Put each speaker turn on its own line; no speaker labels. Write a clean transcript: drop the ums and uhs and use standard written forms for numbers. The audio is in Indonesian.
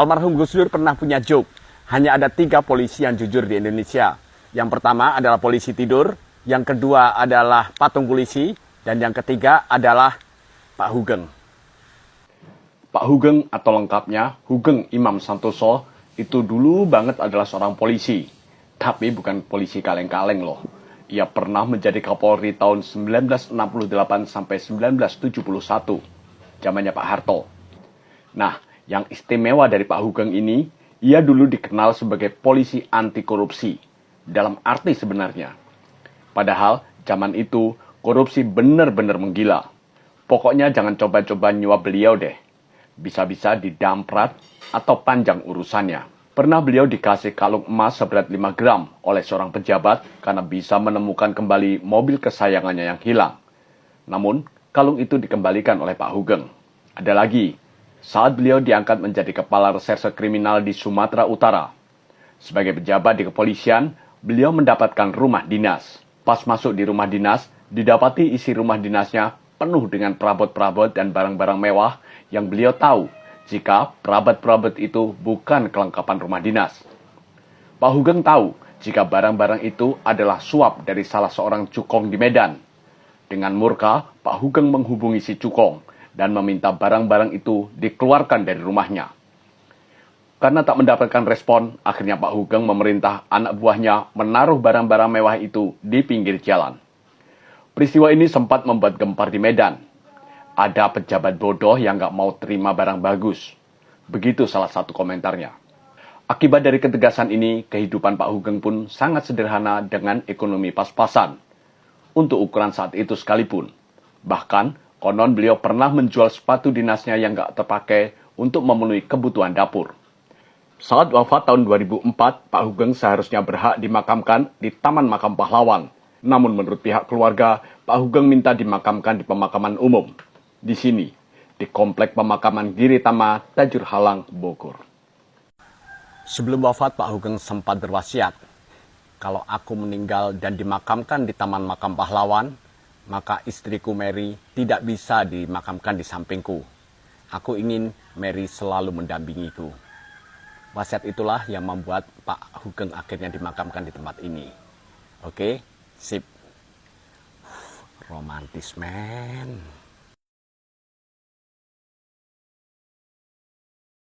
Almarhum Gus Dur pernah punya joke, hanya ada 3 polisi yang jujur di Indonesia. Yang pertama adalah polisi tidur, yang kedua adalah patung polisi, dan yang ketiga adalah Pak Hugeng. Pak Hugeng atau lengkapnya Hugeng Imam Santoso itu dulu banget adalah seorang polisi. Tapi bukan polisi kaleng-kaleng loh. Ia pernah menjadi Kapolri tahun 1968 sampai 1971. Zamannya Pak Harto. Nah, yang istimewa dari Pak Hugeng ini, ia dulu dikenal sebagai polisi anti korupsi. Dalam arti sebenarnya. Padahal, zaman itu, korupsi benar-benar menggila. Pokoknya jangan coba-coba nyuap beliau deh. Bisa-bisa didamprat atau panjang urusannya. Pernah beliau dikasih kalung emas seberat 5 gram oleh seorang pejabat karena bisa menemukan kembali mobil kesayangannya yang hilang. Namun, kalung itu dikembalikan oleh Pak Hugeng. Ada lagi, saat beliau diangkat menjadi kepala reserse kriminal di Sumatera Utara. Sebagai pejabat di kepolisian, beliau mendapatkan rumah dinas. Pas masuk di rumah dinas, didapati isi rumah dinasnya penuh dengan perabot-perabot dan barang-barang mewah yang beliau tahu jika perabot-perabot itu bukan kelengkapan rumah dinas. Pak Hugeng tahu jika barang-barang itu adalah suap dari salah seorang cukong di Medan. Dengan murka, Pak Hugeng menghubungi si cukong dan meminta barang-barang itu dikeluarkan dari rumahnya. Karena tak mendapatkan respon, akhirnya Pak Hugeng memerintah anak buahnya menaruh barang-barang mewah itu di pinggir jalan. Peristiwa ini sempat membuat gempar di Medan. Ada pejabat bodoh yang gak mau terima barang bagus. Begitu salah satu komentarnya. Akibat dari ketegasan ini, kehidupan Pak Hugeng pun sangat sederhana dengan ekonomi pas-pasan. Untuk ukuran saat itu sekalipun. Bahkan, konon beliau pernah menjual sepatu dinasnya yang gak terpakai untuk memenuhi kebutuhan dapur. Saat wafat tahun 2004, Pak Hugeng seharusnya berhak dimakamkan di Taman Makam Pahlawan. Namun menurut pihak keluarga, Pak Hugeng minta dimakamkan di pemakaman umum. Di sini, di Komplek Pemakaman Giritama, Tajur Halang, Bogor. Sebelum wafat, Pak Hugeng sempat berwasiat, kalau aku meninggal dan dimakamkan di Taman Makam Pahlawan, maka istriku Mary tidak bisa dimakamkan di sampingku. Aku ingin Mary selalu mendampingiku. Wasiat itulah yang membuat Pak Hugeng akhirnya dimakamkan di tempat ini. Oke, sip. Romantis, men.